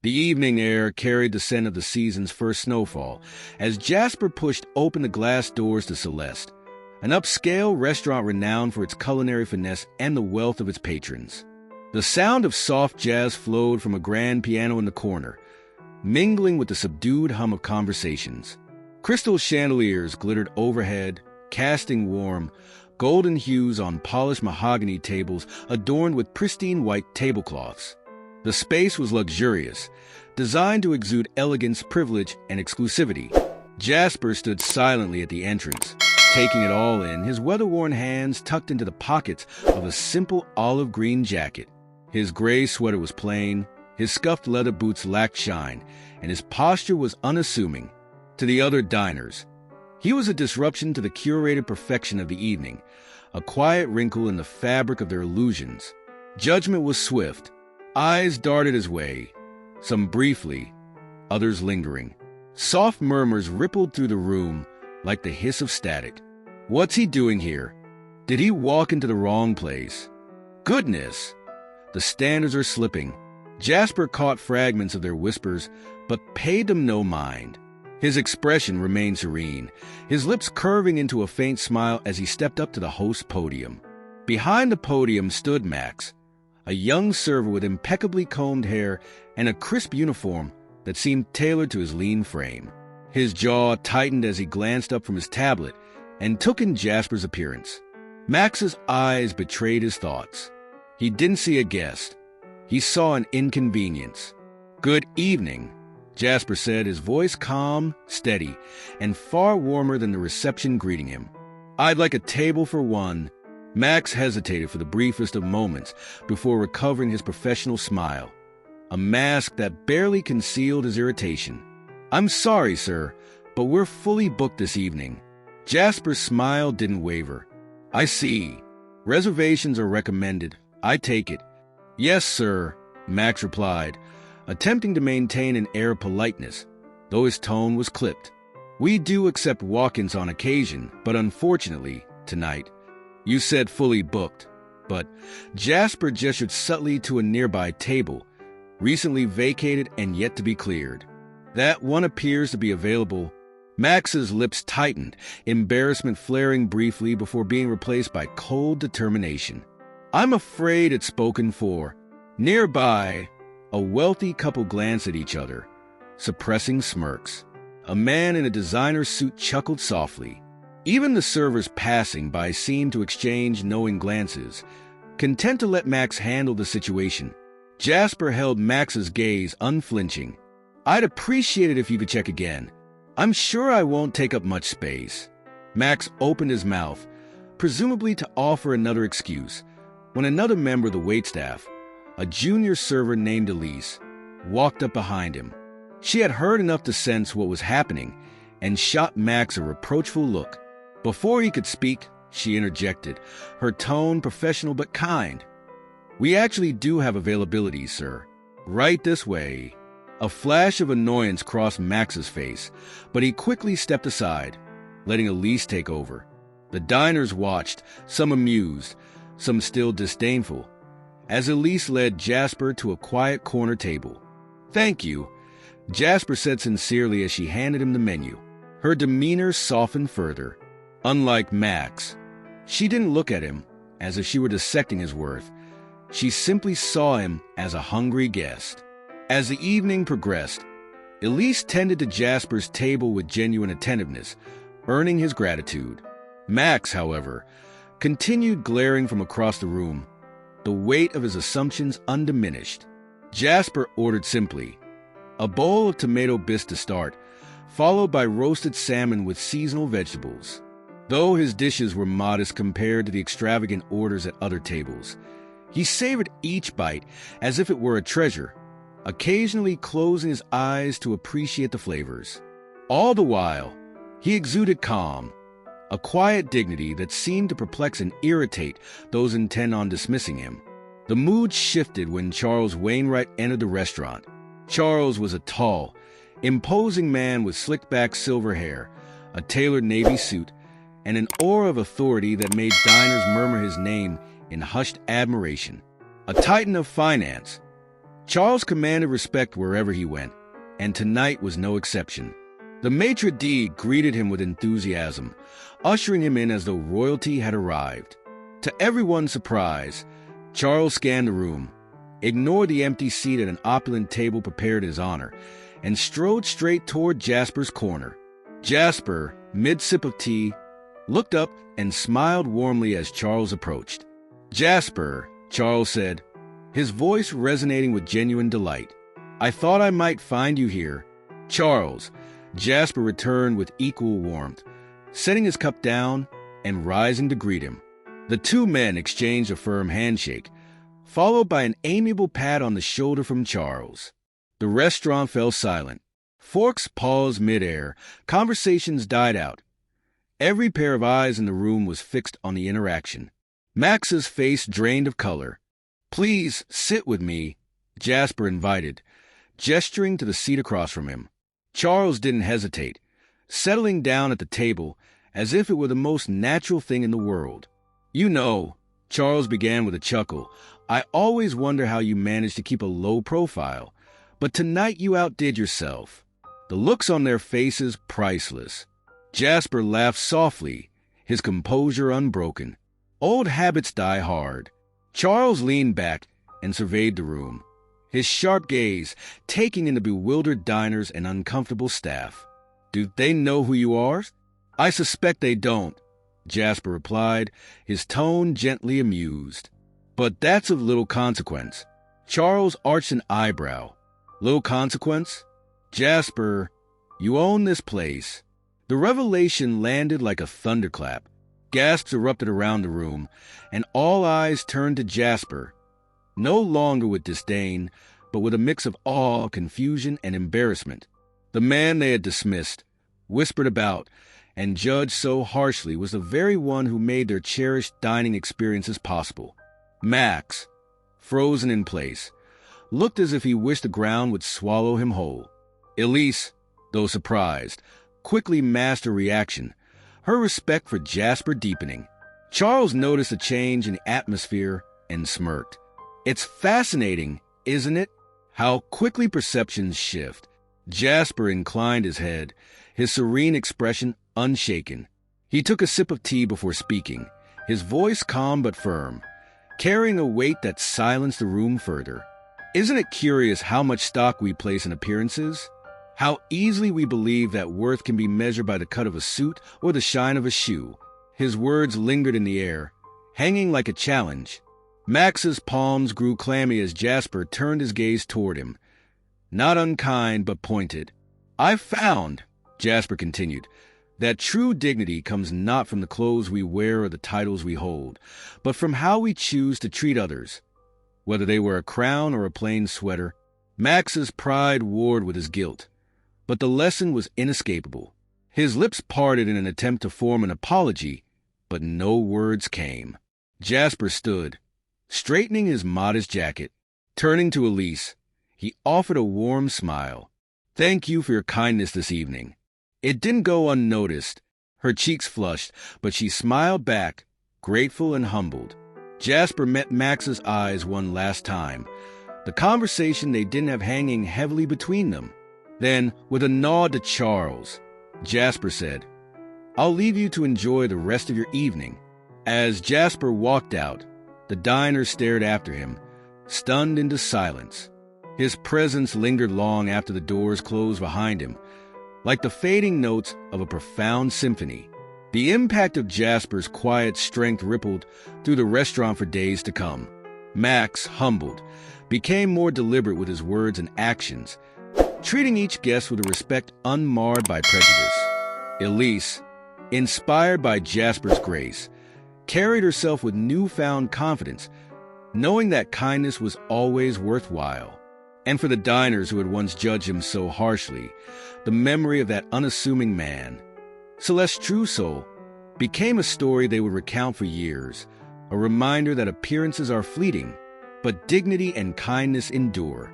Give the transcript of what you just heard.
The evening air carried the scent of the season's first snowfall as Jasper pushed open the glass doors to Celeste, an upscale restaurant renowned for its culinary finesse and the wealth of its patrons. The sound of soft jazz flowed from a grand piano in the corner, mingling with the subdued hum of conversations. Crystal chandeliers glittered overhead, casting warm, golden hues on polished mahogany tables adorned with pristine white tablecloths. The space was luxurious, designed to exude elegance, privilege, and exclusivity. Jasper stood silently at the entrance, taking it all in, his weather-worn hands tucked into the pockets of a simple olive green jacket. His gray sweater was plain, his scuffed leather boots lacked shine, and his posture was unassuming. To the other diners, he was a disruption to the curated perfection of the evening, a quiet wrinkle in the fabric of their illusions. Judgment was swift. Eyes darted his way, some briefly, others lingering. Soft murmurs rippled through the room like the hiss of static. What's he doing here? Did he walk into the wrong place? Goodness! The standards are slipping. Jasper caught fragments of their whispers, but paid them no mind. His expression remained serene, his lips curving into a faint smile as he stepped up to the host's podium. Behind the podium stood Max, a young server with impeccably combed hair and a crisp uniform that seemed tailored to his lean frame. His jaw tightened as he glanced up from his tablet and took in Jasper's appearance. Max's eyes betrayed his thoughts. He didn't see a guest. He saw an inconvenience. "Good evening," Jasper said, his voice calm, steady, and far warmer than the reception greeting him. "I'd like a table for one." Max hesitated for the briefest of moments before recovering his professional smile, a mask that barely concealed his irritation. "I'm sorry, sir, but we're fully booked this evening." Jasper's smile didn't waver. "I see. Reservations are recommended. I take it." "Yes, sir," Max replied, attempting to maintain an air of politeness, though his tone was clipped. "We do accept walk-ins on occasion, but unfortunately, tonight." "You said fully booked, but..." Jasper gestured subtly to a nearby table, recently vacated and yet to be cleared. "That one appears to be available." Max's lips tightened, embarrassment flaring briefly before being replaced by cold determination. "I'm afraid it's spoken for." Nearby, a wealthy couple glanced at each other, suppressing smirks. A man in a designer suit chuckled softly. Even the servers passing by seemed to exchange knowing glances, content to let Max handle the situation. Jasper held Max's gaze unflinching. "I'd appreciate it if you could check again. I'm sure I won't take up much space." Max opened his mouth, presumably to offer another excuse, when another member of the waitstaff, a junior server named Elise, walked up behind him. She had heard enough to sense what was happening and shot Max a reproachful look. Before he could speak, she interjected, her tone professional but kind. "We actually do have availability, sir. Right this way." A flash of annoyance crossed Max's face, but he quickly stepped aside, letting Elise take over. The diners watched, some amused, some still disdainful, as Elise led Jasper to a quiet corner table. "Thank you," Jasper said sincerely as she handed him the menu. Her demeanor softened further. Unlike Max, she didn't look at him as if she were dissecting his worth. She simply saw him as a hungry guest. As the evening progressed, Elise tended to Jasper's table with genuine attentiveness, earning his gratitude. Max, however, continued glaring from across the room, the weight of his assumptions undiminished. Jasper ordered simply, a bowl of tomato bisque to start, followed by roasted salmon with seasonal vegetables. Though his dishes were modest compared to the extravagant orders at other tables, he savored each bite as if it were a treasure, occasionally closing his eyes to appreciate the flavors. All the while, he exuded calm, a quiet dignity that seemed to perplex and irritate those intent on dismissing him. The mood shifted when Charles Wainwright entered the restaurant. Charles was a tall, imposing man with slicked-back silver hair, a tailored navy suit, and an aura of authority that made diners murmur his name in hushed admiration. A titan of finance, Charles commanded respect wherever he went, and tonight was no exception. The maitre d' greeted him with enthusiasm, ushering him in as though royalty had arrived. To everyone's surprise, Charles scanned the room, ignored the empty seat at an opulent table prepared in his honor, and strode straight toward Jasper's corner. Jasper, mid-sip of tea, looked up and smiled warmly as Charles approached. "Jasper," Charles said, his voice resonating with genuine delight. "I thought I might find you here." "Charles," Jasper returned with equal warmth, setting his cup down and rising to greet him. The two men exchanged a firm handshake, followed by an amiable pat on the shoulder from Charles. The restaurant fell silent. Forks paused midair. Conversations died out. Every pair of eyes in the room was fixed on the interaction. Max's face drained of color. "Please sit with me," Jasper invited, gesturing to the seat across from him. Charles didn't hesitate, settling down at the table as if it were the most natural thing in the world. "You know," Charles began with a chuckle, "I always wonder how you manage to keep a low profile, but tonight you outdid yourself." The looks on their faces priceless. Jasper laughed softly, his composure unbroken. Old habits die hard. Charles leaned back and surveyed the room, his sharp gaze taking in the bewildered diners and uncomfortable staff. "Do they know who you are?" "I suspect they don't," Jasper replied, his tone gently amused. "But that's of little consequence." Charles arched an eyebrow. "Little consequence? Jasper, you own this place." The revelation landed like a thunderclap. Gasps erupted around the room, and all eyes turned to Jasper, no longer with disdain, but with a mix of awe, confusion, and embarrassment. The man they had dismissed, whispered about, and judged so harshly was the very one who made their cherished dining experiences possible. Max, frozen in place, looked as if he wished the ground would swallow him whole. Elise, though surprised, quickly mastered reaction, her respect for Jasper deepening. Charles noticed a change in the atmosphere and smirked. "It's fascinating, isn't it? How quickly perceptions shift." Jasper inclined his head, his serene expression unshaken. He took a sip of tea before speaking, his voice calm but firm, carrying a weight that silenced the room further. "Isn't it curious how much stock we place in appearances? How easily we believe that worth can be measured by the cut of a suit or the shine of a shoe." His words lingered in the air, hanging like a challenge. Max's palms grew clammy as Jasper turned his gaze toward him, not unkind but pointed. "I've found," Jasper continued, "that true dignity comes not from the clothes we wear or the titles we hold, but from how we choose to treat others, whether they wear a crown or a plain sweater." Max's pride warred with his guilt, but the lesson was inescapable. His lips parted in an attempt to form an apology, but no words came. Jasper stood, straightening his modest jacket. Turning to Elise, he offered a warm smile. "Thank you for your kindness this evening." It didn't go unnoticed. Her cheeks flushed, but she smiled back, grateful and humbled. Jasper met Max's eyes one last time, the conversation they didn't have hanging heavily between them. Then, with a nod to Charles, Jasper said, "I'll leave you to enjoy the rest of your evening." As Jasper walked out, the diners stared after him, stunned into silence. His presence lingered long after the doors closed behind him, like the fading notes of a profound symphony. The impact of Jasper's quiet strength rippled through the restaurant for days to come. Max, humbled, became more deliberate with his words and actions, treating each guest with a respect unmarred by prejudice. Elise, inspired by Jasper's grace, carried herself with newfound confidence, knowing that kindness was always worthwhile. And for the diners who had once judged him so harshly, the memory of that unassuming man, Celeste's true soul, became a story they would recount for years, a reminder that appearances are fleeting, but dignity and kindness endure.